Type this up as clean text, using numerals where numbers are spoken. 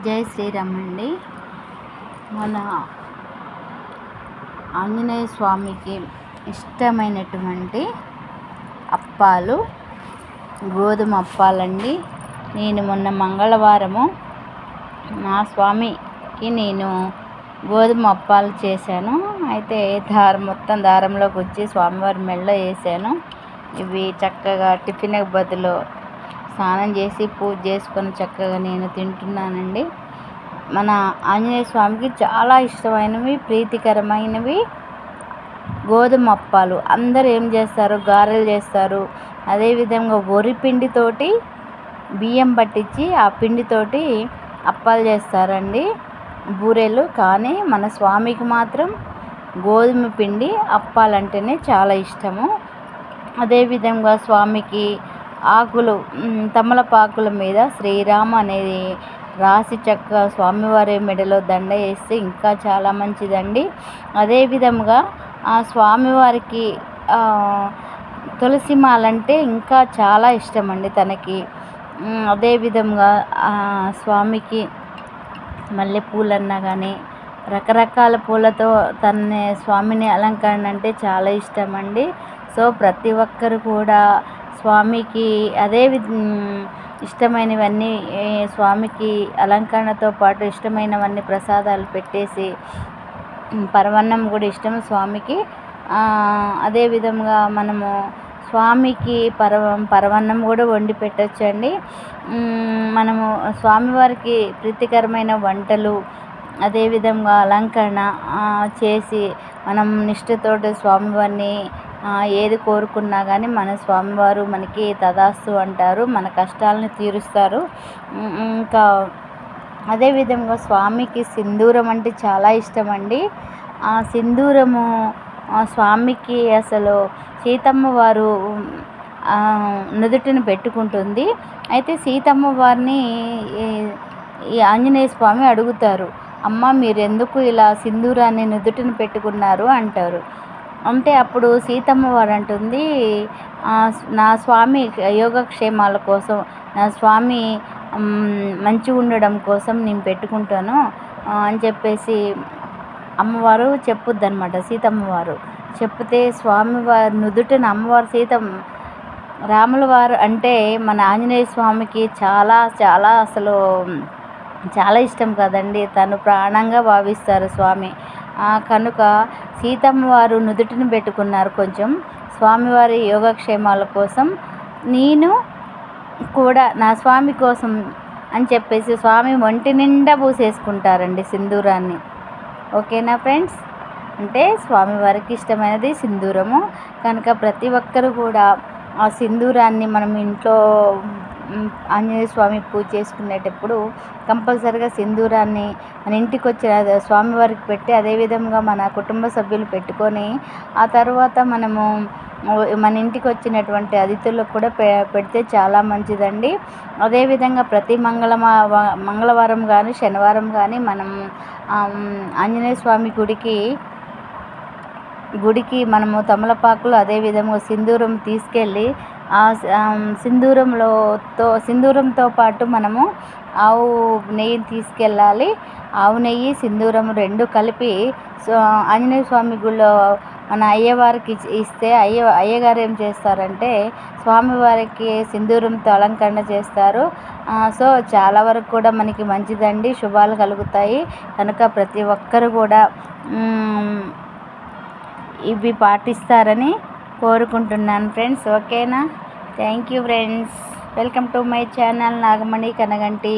జై శ్రీరామ్ అండి. మన ఆంజనేయ స్వామికి ఇష్టమైనటువంటి అప్పాలు గోధుమ అప్పాలండి. నేను మొన్న మంగళవారము మా స్వామికి నేను గోధుమ అప్పాలు చేశాను. అయితే మొత్తం దారంలోకి వచ్చి స్వామివారి మెడలో వేసాను. ఇవి చక్కగా టిఫిన్కి బదులు స్నానం చేసి పూజ చేసుకొని చక్కగా నేను తింటున్నానండి. మన ఆంజనేయ స్వామికి చాలా ఇష్టమైనవి, ప్రీతికరమైనవి గోధుమ అప్పాలు. అందరూ ఏం చేస్తారు, గారెలు చేస్తారు. అదేవిధంగా వరి పిండితోటి బియ్యం పట్టించి ఆ పిండితోటి అప్పాలు చేస్తారండి, బూరెలు. కానీ మన స్వామికి మాత్రం గోధుమ పిండి అప్పాలంటేనే చాలా ఇష్టము. అదేవిధంగా స్వామికి ఆకులు, తమలపాకుల మీద శ్రీరామ్ అనేది రాసి చక్కగా స్వామివారి మెడలో దండ వేస్తే ఇంకా చాలా మంచిదండి. అదేవిధంగా ఆ స్వామివారికి తులసి మాలంటే ఇంకా చాలా ఇష్టం అండి తనకి. అదేవిధంగా స్వామికి మల్లెపూలన్నా కానీ రకరకాల పూలతో స్వామిని అలంకరణ అంటే చాలా ఇష్టం అండి. సో ప్రతి ఒక్కరు కూడా స్వామికి ఇష్టమైనవన్నీ స్వామికి అలంకరణతో పాటు ఇష్టమైనవన్నీ ప్రసాదాలు పెట్టేసి, పరమాన్నం కూడా ఇష్టం స్వామికి. అదేవిధంగా మనము స్వామికి పరమాన్నం కూడా వండి పెట్టచ్చండి. మనము స్వామివారికి ప్రీతికరమైన వంటలు, అదేవిధంగా అలంకరణ చేసి మనం నిష్ఠతోటి స్వామివారిని ఏది కోరుకున్నా కానీ మన స్వామివారు మనకి తదాస్తు అంటారు, మన కష్టాలను తీరుస్తారు. ఇంకా అదేవిధంగా స్వామికి సింధూరం అంటే చాలా ఇష్టం అండి. ఆ సింధూరము స్వామికి అసలు సీతమ్మ వారు నుదుటిని పెట్టుకుంటుంది. అయితే సీతమ్మ వారిని ఈ ఆంజనేయ స్వామి అడుగుతారు, అమ్మ మీరెందుకు ఇలా సింధూరాన్ని నుదుటిని పెట్టుకున్నారు అంటారు. అంటే అప్పుడు సీతమ్మ వారు అంటుంది, నా స్వామి యోగక్షేమాల కోసం, నా స్వామి మంచిగా ఉండడం కోసం నేను పెట్టుకుంటాను అని చెప్పేసి అమ్మవారు చెప్పుద్ది అనమాట. సీతమ్మ వారు చెప్తే స్వామివారి నుదుటిన అమ్మవారు రాముల వారు అంటే మన ఆంజనేయ స్వామికి చాలా చాలా అసలు చాలా ఇష్టం కదండి. తను ప్రాణంగా భావిస్తారు స్వామి. కనుక సీతమ్మ వారు నుదుటిని పెట్టుకున్నారు కొంచెం స్వామివారి యోగక్షేమాల కోసం. నేను కూడా నా స్వామి కోసం అని చెప్పేసి స్వామి ఒంటి నిండా పూసేసుకుంటారండి సింధూరాన్ని. ఓకేనా ఫ్రెండ్స్? అంటే స్వామివారికి ఇష్టమైనది సింధూరము. కనుక ప్రతి ఒక్కరు కూడా ఆ సింధూరాన్ని మనం ఇంట్లో ఆంజనేయ స్వామి పూజ చేసుకునేటప్పుడు కంపల్సరిగా సింధూరాన్ని మన ఇంటికి వచ్చిన స్వామివారికి పెట్టి, అదేవిధంగా మన కుటుంబ సభ్యులు పెట్టుకొని ఆ తర్వాత మనము మన ఇంటికి వచ్చినటువంటి అతిథులకు కూడా పెడితే చాలా మంచిదండి. అదేవిధంగా ప్రతి మంగళవారం కానీ శనివారం కానీ మనం ఆంజనేయ స్వామి గుడికి మనము తమలపాకులు అదేవిధంగా సింధూరం తీసుకెళ్ళి సింధూరంతో పాటు మనము ఆవు నెయ్యిని తీసుకెళ్ళాలి. ఆవు నెయ్యి సింధూరం రెండు కలిపి ఆంజనేయ స్వామి గుడిలో మన అయ్యవారికి ఇస్తే అయ్యగారు ఏం చేస్తారంటే స్వామివారికి సింధూరంతో అలంకరణ చేస్తారు. సో చాలా వరకు కూడా మనకి మంచిదండి, శుభాలు కలుగుతాయి. కనుక ప్రతి ఒక్కరు కూడా ఇవి పాటిస్తారని కోరుకుంటున్నాను ఫ్రెండ్స్. ఓకేనా? Thank you friends. Welcome to my channel Nagamani Kanaganti.